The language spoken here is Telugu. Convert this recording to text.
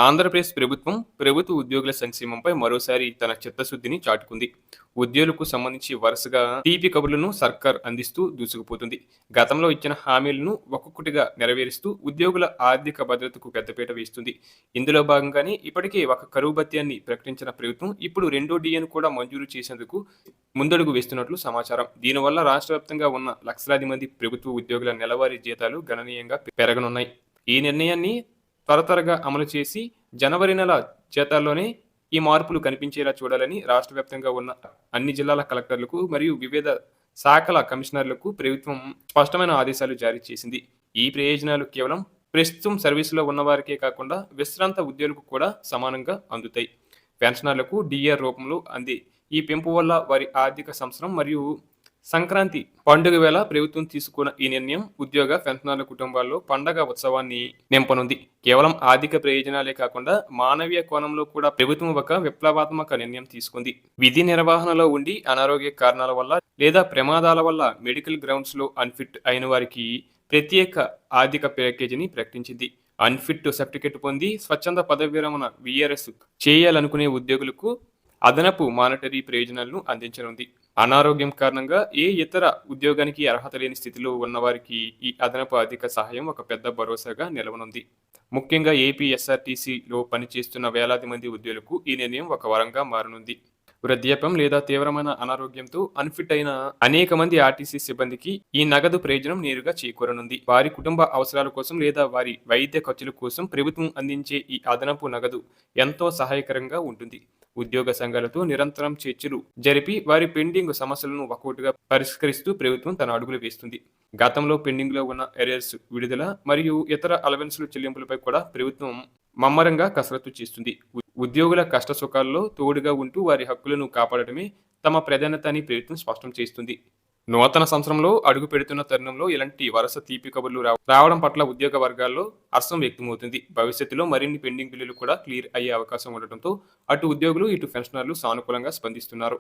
ఆంధ్రప్రదేశ్ ప్రభుత్వం ప్రభుత్వ ఉద్యోగుల సంక్షేమంపై మరోసారి తన చిత్తశుద్ధిని చాటుకుంది. ఉద్యోగులకు సంబంధించి వరుసగా తీపి కబుర్లను సర్కార్ అందిస్తూ దూసుకుపోతుంది. గతంలో ఇచ్చిన హామీలను ఒక్కొక్కటిగా నెరవేరుస్తూ ఉద్యోగుల ఆర్థిక భద్రతకు పెద్దపీట వేస్తుంది. ఇందులో భాగంగానే ఇప్పటికే ఒక కరువు భత్యాన్ని ప్రకటించిన ప్రభుత్వం ఇప్పుడు రెండో డిఏను కూడా మంజూరు చేసేందుకు ముందడుగు వేస్తున్నట్లు సమాచారం. దీనివల్ల రాష్ట్ర వ్యాప్తంగా ఉన్న లక్షలాది మంది ప్రభుత్వ ఉద్యోగుల నెలవారీ జీతాలు గణనీయంగా పెరగనున్నాయి. ఈ నిర్ణయాన్ని త్వరగా అమలు చేసి జనవరి నెల జీతాల్లోనే ఈ మార్పులు కనిపించేలా చూడాలని రాష్ట్ర వ్యాప్తంగా ఉన్న అన్ని జిల్లాల కలెక్టర్లకు మరియు వివిధ శాఖల కమిషనర్లకు ప్రభుత్వం స్పష్టమైన ఆదేశాలు జారీ చేసింది. ఈ ప్రయోజనాలు కేవలం ప్రస్తుతం సర్వీసులో ఉన్నవారికే కాకుండా విశ్రాంత ఉద్యోగులకు కూడా సమానంగా అందుతాయి. పెన్షనర్లకు డిఆర్ రూపంలో అంది ఈ పెంపు వల్ల వారి ఆర్థిక సంవత్సరం మరియు సంక్రాంతి పండుగ వేళ ప్రభుత్వం తీసుకున్న ఈ నిర్ణయం ఉద్యోగ పెన్షనర్ల కుటుంబాల్లో పండగ ఉత్సవాన్ని నింపనుంది. కేవలం ఆర్థిక ప్రయోజనాలే కాకుండా మానవీయ కోణంలో కూడా ప్రభుత్వం ఒక విప్లవాత్మక నిర్ణయం తీసుకుంది. విధి నిర్వహణలో ఉండి అనారోగ్య కారణాల వల్ల లేదా ప్రమాదాల వల్ల మెడికల్ గ్రౌండ్స్ లో అన్ఫిట్ అయిన వారికి ప్రత్యేక ఆర్థిక ప్యాకేజీని ప్రకటించింది. అన్ఫిట్ సర్టిఫికెట్ పొంది స్వచ్ఛంద పదవి విరమణ విఆర్ఎస్ చేయాలనుకునే ఉద్యోగులకు అదనపు మానిటరీ ప్రయోజనాలను అందించనుంది. అనారోగ్యం కారణంగా ఏ ఇతర ఉద్యోగానికి అర్హత లేని స్థితిలో ఉన్నవారికి ఈ అదనపు ఆర్థిక సహాయం ఒక పెద్ద భరోసాగా నిలవనుంది. ముఖ్యంగా ఏపీ ఎస్ఆర్టీసీలో పనిచేస్తున్న వేలాది మంది ఉద్యోగులకు ఈ నిర్ణయం ఒక వరంగా మారనుంది. వృద్ధాప్యం లేదా తీవ్రమైన అనారోగ్యంతో అన్ఫిట్ అయిన అనేక మంది ఆర్టీసీ సిబ్బందికి ఈ నగదు ప్రయోజనం నేరుగా చేకూరనుంది. వారి కుటుంబ అవసరాల కోసం లేదా వారి వైద్య ఖర్చుల కోసం ప్రభుత్వం అందించే ఈ అదనపు నగదు ఎంతో సహాయకరంగా ఉంటుంది. ఉద్యోగ సంఘాలతో నిరంతరం చర్చలు జరిపి వారి పెండింగ్ సమస్యలను ఒక్కొక్కటిగా పరిష్కరిస్తూ ప్రభుత్వం తన అడుగులు వేస్తుంది. గతంలో పెండింగ్ లో ఉన్న ఎరియర్స్ విడుదల మరియు ఇతర అలవెన్స్ల చెల్లింపులపై కూడా ప్రభుత్వం మమ్మరంగా కసరత్తు చేస్తుంది. ఉద్యోగుల కష్ట సుఖాల్లో తోడుగా ఉంటూ వారి హక్కులను కాపాడటమే తమ ప్రాధాన్యత అని ప్రభుత్వం స్పష్టం చేస్తుంది. నూతన సంవత్సరంలో అడుగు పెడుతున్న తరుణంలో ఇలాంటి వరుస తీపి కబుర్లు రావడం పట్ల ఉద్యోగ వర్గాల్లో హర్షం వ్యక్తమవుతుంది. భవిష్యత్తులో మరిన్ని పెండింగ్ బిల్లులు కూడా క్లియర్ అయ్యే అవకాశం ఉండటంతో అటు ఉద్యోగులు ఇటు పెన్షనర్లు సానుకూలంగా స్పందిస్తున్నారు.